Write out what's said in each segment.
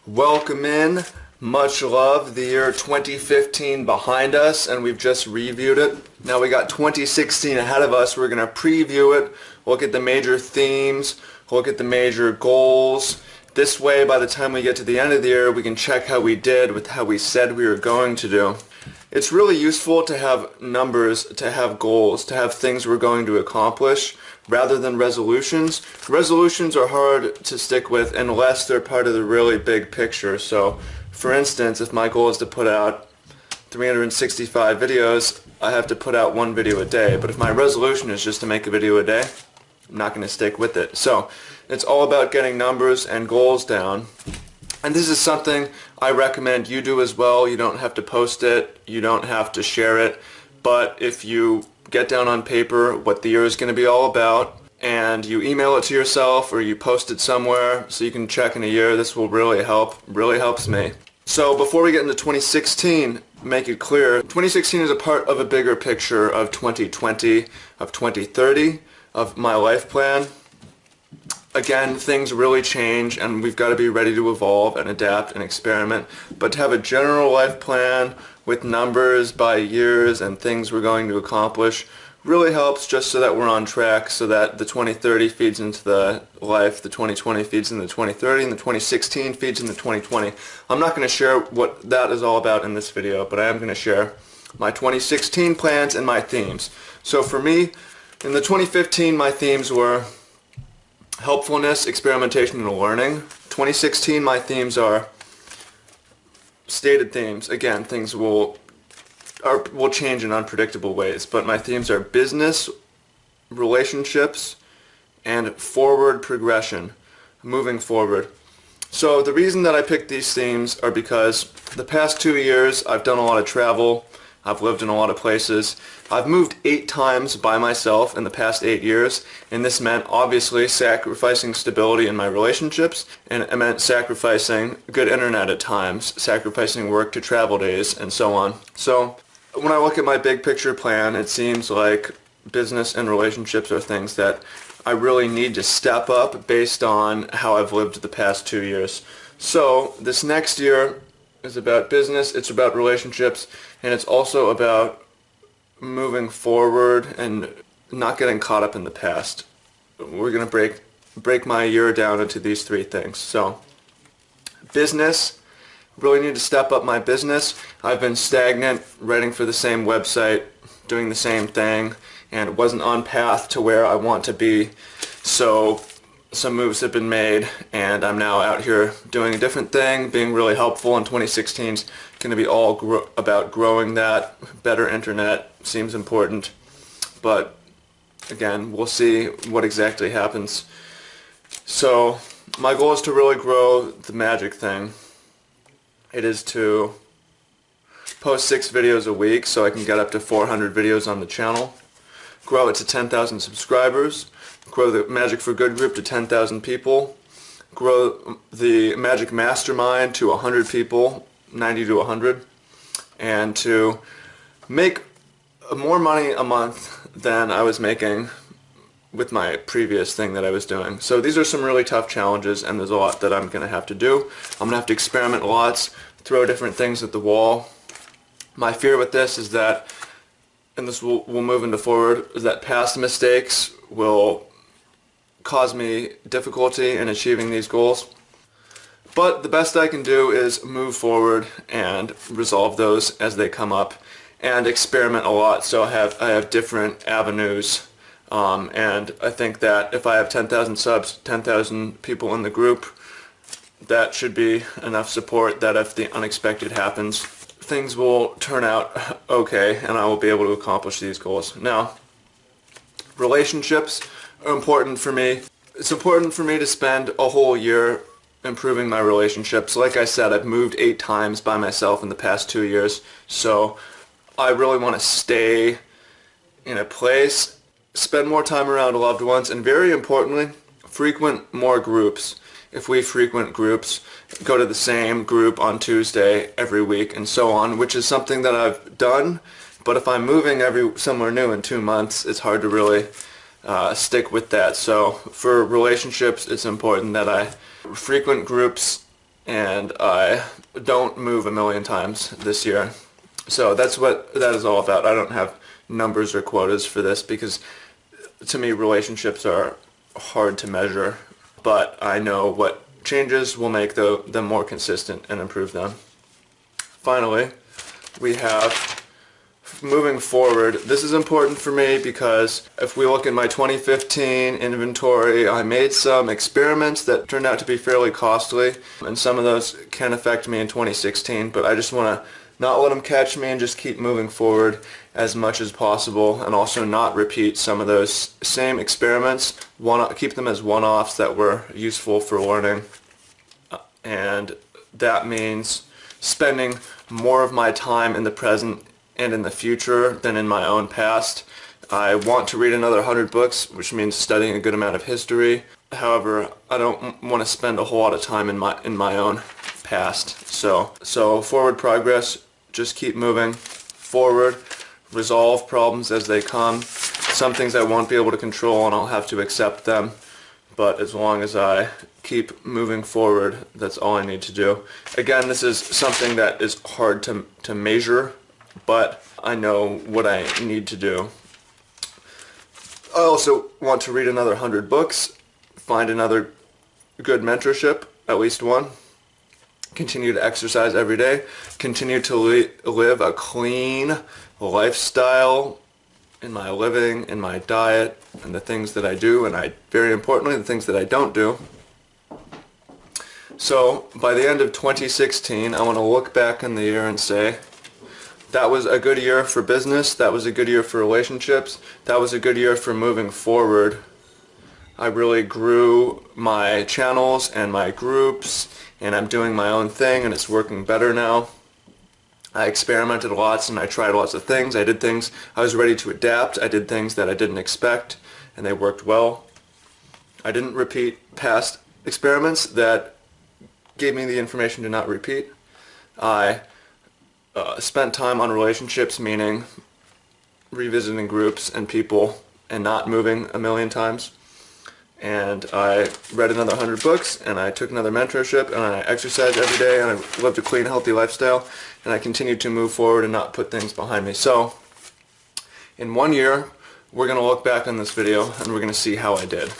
Welcome in. Much love. The year 2015 behind us, and we've just reviewed it. Now we got 2016 ahead of us. We're going to preview it, look at the major themes, look at the major goals. This way, by the time we get to the end of the year, we can check how we did with how we said we were going to do. It's really useful to have numbers, to have goals, to have things we're going to accomplish, rather than resolutions. Resolutions are hard to stick with unless they're part of the really big picture. So, for instance, if my goal is to put out 365 videos, I have to put out one video a day. But if my resolution is just to make a video a day, I'm not going to stick with it. So, it's all about getting numbers and goals down. And this is something I recommend you do as well. You don't have to post it, you don't have to share it, but if you get down on paper what the year is going to be all about, and you email it to yourself or you post it somewhere so you can check in a year, this will really help. Really helps me. So before we get into 2016, make it clear, 2016 is a part of a bigger picture of 2020, of 2030, of my life plan. Again, things really change and we've got to be ready to evolve and adapt and experiment. But to have a general life plan with numbers by years and things we're going to accomplish really helps, just so that we're on track, so that the 2030 feeds into the life, the 2020 feeds into the 2030, and the 2016 feeds into 2020. I'm not going to share what that is all about in this video, but I am going to share my 2016 plans and my themes. So for me, in the 2015, my themes were helpfulness, experimentation, and learning. 2016, my themes are stated themes. Again, things will change in unpredictable ways, but my themes are business, relationships, and forward progression, moving forward. So the reason that I picked these themes are because the past 2 years I've done a lot of travel, I've lived in a lot of places. I've moved 8 times by myself in the past 8 years, and this meant obviously sacrificing stability in my relationships, and it meant sacrificing good internet at times, sacrificing work to travel days, and so on. So when I look at my big picture plan, it seems like business and relationships are things that I really need to step up based on how I've lived the past 2 years. So this next year is about business, it's about relationships, and it's also about moving forward and not getting caught up in the past. We're going to break my year down into these 3 things. So, business, really need to step up my business. I've been stagnant, writing for the same website, doing the same thing, and it wasn't on path to where I want to be. So some moves have been made, and I'm now out here doing a different thing, being really helpful, and 2016 is going to be all about growing that. Better internet seems important, but again, we'll see what exactly happens. So my goal is to really grow the magic thing. It is to post 6 videos a week so I can get up to 400 videos on the channel, grow it to 10,000 subscribers, grow the Magic for Good group to 10,000 people, grow the Magic Mastermind to 100 people, 90 to 100, and to make more money a month than I was making with my previous thing that I was doing. So these are some really tough challenges, and there's a lot that I'm going to have to do. I'm going to have to experiment lots, throw different things at the wall. My fear with this is that, and this will move into forward, is that past mistakes will cause me difficulty in achieving these goals. But the best I can do is move forward and resolve those as they come up, and experiment a lot, so I have different avenues. And I think that if I have 10,000 subs, 10,000 people in the group, that should be enough support that if the unexpected happens, things will turn out okay, and I will be able to accomplish these goals. Now, relationships are important for me. It's important for me to spend a whole year improving my relationships. Like I said, I've moved 8 times by myself in the past 2 years, so I really want to stay in a place, spend more time around loved ones, and very importantly, frequent more groups. If we frequent groups, go to the same group on Tuesday every week and so on, which is something that I've done, but if I'm moving somewhere new in 2 months, it's hard to really stick with that. So for relationships, it's important that I frequent groups and I don't move a million times this year. So that's what that is all about. I don't have numbers or quotas for this because to me relationships are hard to measure, but I know what changes will make them more consistent and improve them. Finally, we have moving forward. This is important for me because if we look at my 2015 inventory, I made some experiments that turned out to be fairly costly, and some of those can affect me in 2016, but I just want to not let them catch me and just keep moving forward as much as possible, and also not repeat some of those same experiments, keep them as one-offs that were useful for learning. And that means spending more of my time in the present and in the future than in my own past. I want to read another 100 books, which means studying a good amount of history. However, I don't want to spend a whole lot of time in my own past. So forward progress, just keep moving forward, resolve problems as they come. Some things I won't be able to control and I'll have to accept them. But as long as I keep moving forward, that's all I need to do. Again, this is something that is hard to measure, but I know what I need to do. I also want to read another 100 books, find another good mentorship, at least one, continue to exercise every day, continue to live a clean lifestyle in my living, in my diet, and the things that I do, and very importantly, the things that I don't do. So, by the end of 2016, I want to look back in the year and say, that was a good year for business, that was a good year for relationships, that was a good year for moving forward. I really grew my channels and my groups, and I'm doing my own thing, and it's working better now. I experimented lots and I tried lots of things. I did things I was ready to adapt. I did things that I didn't expect, and they worked well. I didn't repeat past experiments that gave me the information to not repeat. I spent time on relationships, meaning revisiting groups and people and not moving a million times. And I read another 100 books, and I took another mentorship, and I exercised every day, and I lived a clean, healthy lifestyle, and I continued to move forward and not put things behind me. So, in 1 year, we're going to look back on this video, and we're going to see how I did,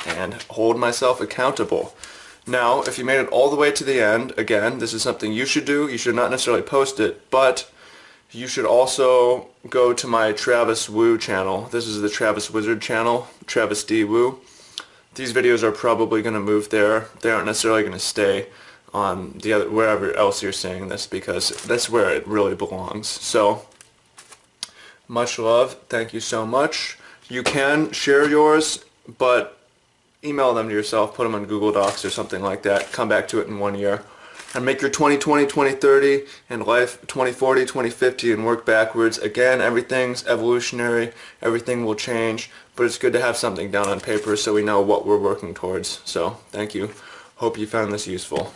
and hold myself accountable. Now, if you made it all the way to the end, again, this is something you should do. You should not necessarily post it, but you should also go to my Travis Wu channel. This is the Travis Wizard channel, Travis D. Wu. These videos are probably going to move there. They aren't necessarily going to stay on the other, wherever else you're seeing this, because that's where it really belongs. So, much love. Thank you so much. You can share yours, but email them to yourself, put them on Google Docs or something like that. Come back to it in 1 year. And make your 2020, 2030, and life 2040, 2050, and work backwards. Again, everything's evolutionary, everything will change, but it's good to have something down on paper so we know what we're working towards. So, thank you. Hope you found this useful.